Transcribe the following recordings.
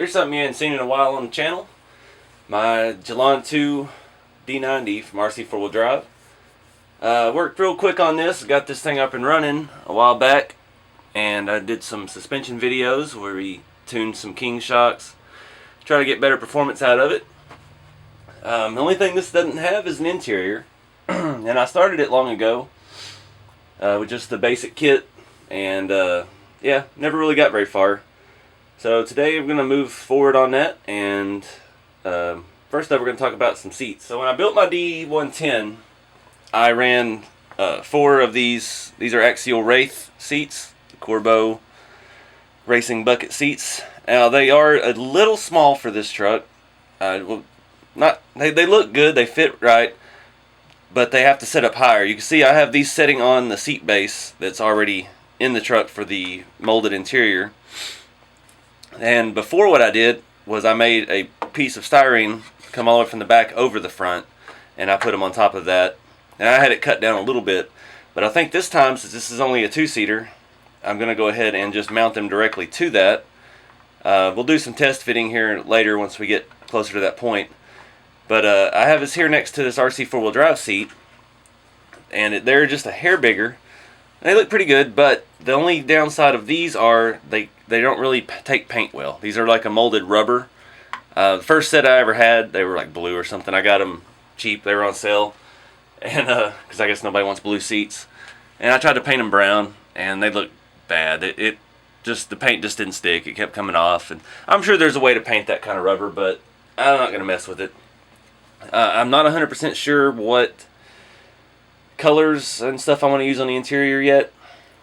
Here's something you hadn't seen in a while on the channel. My Gelande D90 from RC4wd Drive. Worked real quick on this. Got this thing up and running a while back. And I did some suspension videos where we tuned some king shocks. Try to get better performance out of it. The only thing this doesn't have is an interior. And I started it long ago with just the basic kit. And yeah, never really got very far. So today we're going to move forward on that, and first up we're going to talk about some seats. So when I built my D110, I ran 4 of these. These are axial Wraith seats, Corbeau racing bucket seats. Now they are a little small for this truck. Well, they look good, they fit right, but they have to set up higher. You can see I have these setting on the seat base that's already in the truck for the molded interior. And before, what I did was I made a piece of styrene come all the way from the back over the front, and I put them on top of that. And I had it cut down a little bit, but I think this time, since this is only a 2-seater, I'm going to go ahead and just mount them directly to that. We'll do some test fitting here later once we get closer to that point. But I have this here next to this RC4wd Drive seat, and they're just a hair bigger. They look pretty good, but the only downside of these are they don't really take paint well. These are like a molded rubber. The first set I ever had, they were like blue or something. I got them cheap. They were on sale, and because I guess nobody wants blue seats. And I tried to paint them brown, and they look bad. The paint just didn't stick. It kept coming off, and I'm sure there's a way to paint that kind of rubber, but I'm not going to mess with it. I'm not 100% sure what colors and stuff I want to use on the interior yet,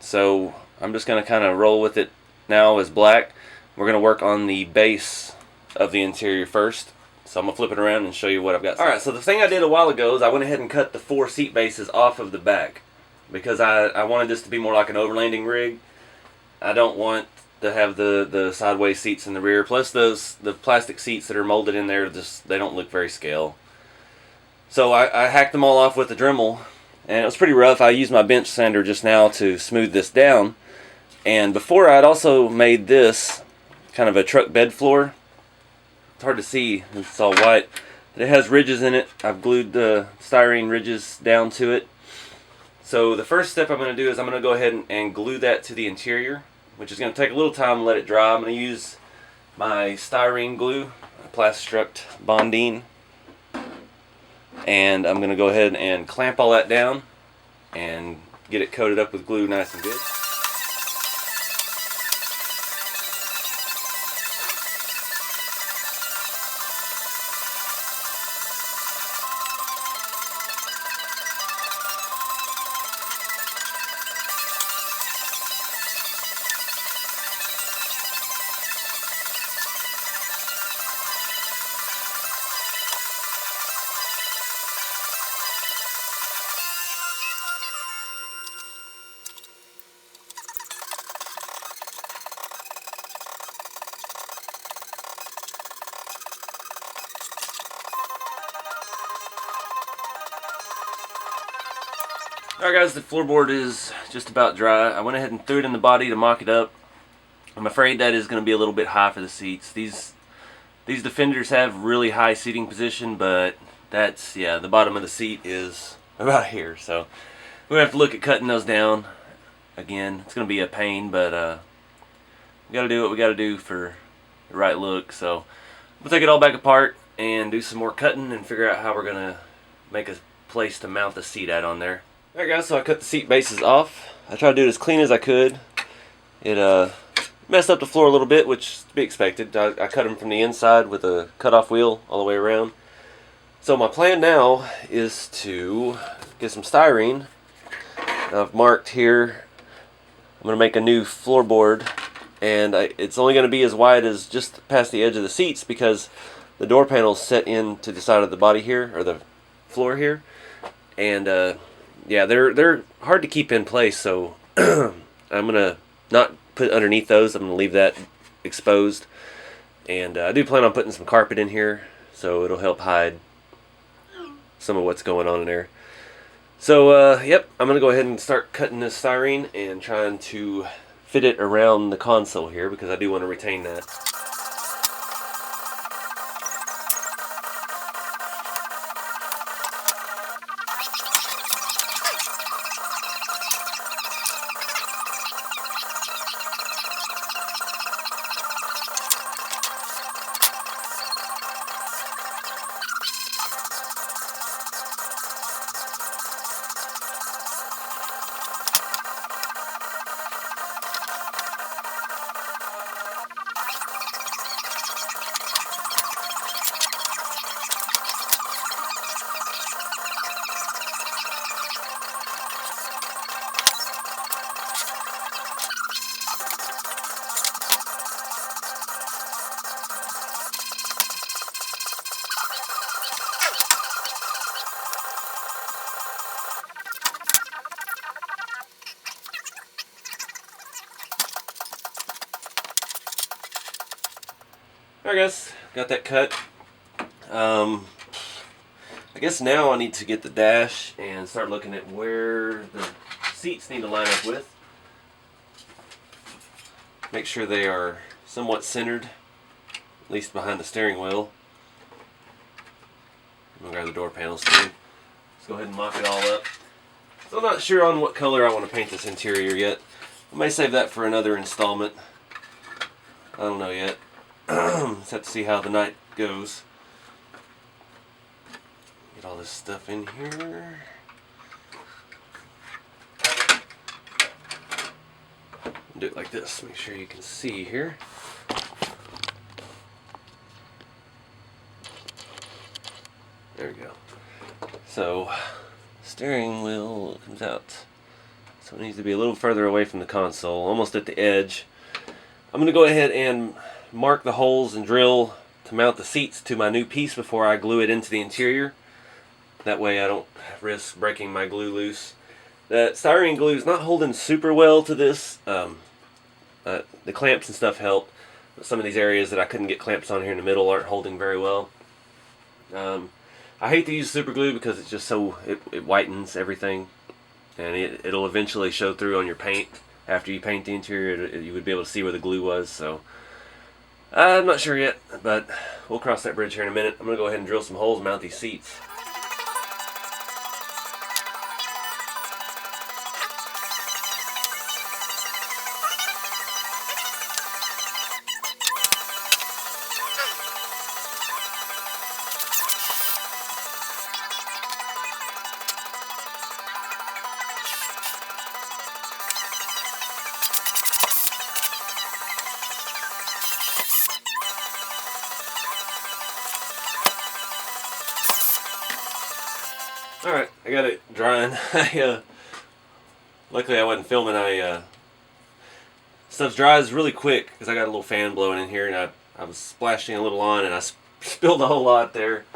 so I'm just going to kind of roll with it now as black. We're going to work on the base of the interior first, so I'm going to flip it around and show you what I've got. Alright, so the thing I did a while ago is I went ahead and cut the 4 seat bases off of the back, because I wanted this to be more like an overlanding rig. I don't want to have the sideways seats in the rear, plus the plastic seats that are molded in there, they don't look very scale. So I hacked them all off with a Dremel, and it was pretty rough. I used my bench sander just now to smooth this down. And before, I'd also made this kind of a truck bed floor. It's hard to see, it's all white, but it has ridges in it. I've glued the styrene ridges down to it. So the first step I'm going to do is I'm going to go ahead and glue that to the interior, which is going to take a little time to let it dry. I'm going to use my styrene glue, Plastruct Bondine. And I'm going to go ahead and clamp all that down and get it coated up with glue nice and good. Alright guys, the floorboard is just about dry. I went ahead and threw it in the body to mock it up. I'm afraid that is going to be a little bit high for the seats. These Defenders have really high seating position, but that's, yeah, the bottom of the seat is about here. So we're going to have to look at cutting those down. Again, it's going to be a pain, but we got to do what we got to do for the right look. So we'll take it all back apart and do some more cutting and figure out how we're going to make a place to mount the seat at on there. Alright guys, so I cut the seat bases off. I tried to do it as clean as I could. It messed up the floor a little bit, which is to be expected. I cut them from the inside with a cutoff wheel all the way around. So my plan now is to get some styrene. I've marked here, I'm going to make a new floorboard, and it's only going to be as wide as just past the edge of the seats, because the door panel's set into the side of the body here, or the floor here, and yeah, they're hard to keep in place, so I'm going to not put underneath those. I'm going to leave that exposed. And I do plan on putting some carpet in here, so it'll help hide some of what's going on in there. So, yep, I'm going to go ahead and start cutting this styrene and trying to fit it around the console here, because I do want to retain that. Alright guys, got that cut. I guess now I need to get the dash and start looking at where the seats need to line up with. Make sure they are somewhat centered, at least behind the steering wheel. I'm gonna grab the door panels too. Let's go ahead and mock it all up. So I'm not sure on what color I want to paint this interior yet. I may save that for another installment. I don't know yet. Just have to see how the night goes. Get all this stuff in here. Do it like this. Make sure you can see here. There we go. So, steering wheel comes out. So it needs to be a little further away from the console, almost at the edge. I'm going to go ahead and mark the holes and drill to mount the seats to my new piece before I glue it into the interior. That way I don't risk breaking my glue loose. The styrene glue is not holding super well to this. The clamps and stuff help, but some of these areas that I couldn't get clamps on here in the middle aren't holding very well. I hate to use super glue because it's just so, it whitens everything, and it'll eventually show through on your paint. After you paint the interior, you would be able to see where the glue was. So I'm not sure yet, but we'll cross that bridge here in a minute. I'm going to go ahead and drill some holes and mount these seats. Alright, I got it drying. Luckily I wasn't filming. Stuff's dries really quick because I got a little fan blowing in here, and I was splashing a little on, and I spilled a whole lot there.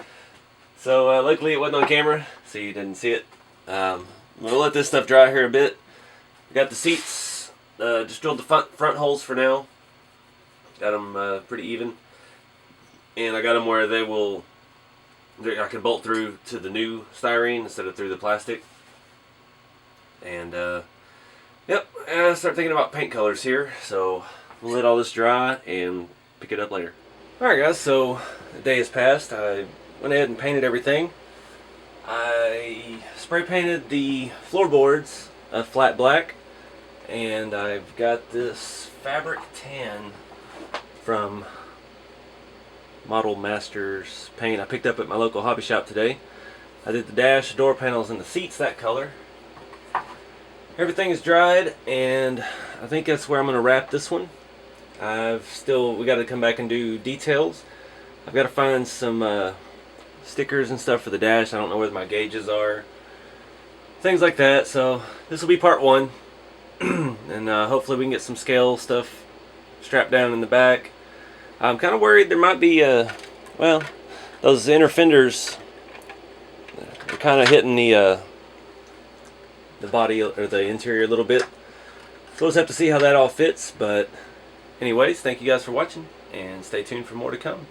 So luckily it wasn't on camera, so you didn't see it. I'm going to let this stuff dry here a bit. I got the seats, just drilled the front holes for now. Got them pretty even. And I got them where they will... I can bolt through to the new styrene instead of through the plastic. And yep, I start thinking about paint colors here, so we'll let all this dry and pick it up later. Alright guys, so the day has passed. I went ahead and painted everything. I spray painted the floorboards a flat black, and I've got this fabric tan from Model Masters paint I picked up at my local hobby shop today. I did the dash, door panels, and the seats that color. Everything is dried, and I think that's where I'm going to wrap this one. We got to come back and do details. I've got to find some stickers and stuff for the dash. I don't know where my gauges are. Things like that. So this will be part one. And hopefully we can get some scale stuff strapped down in the back. I'm kind of worried there might be, well, those inner fenders are kind of hitting the body or the interior a little bit. So we'll just have to see how that all fits. But anyways, thank you guys for watching, and stay tuned for more to come.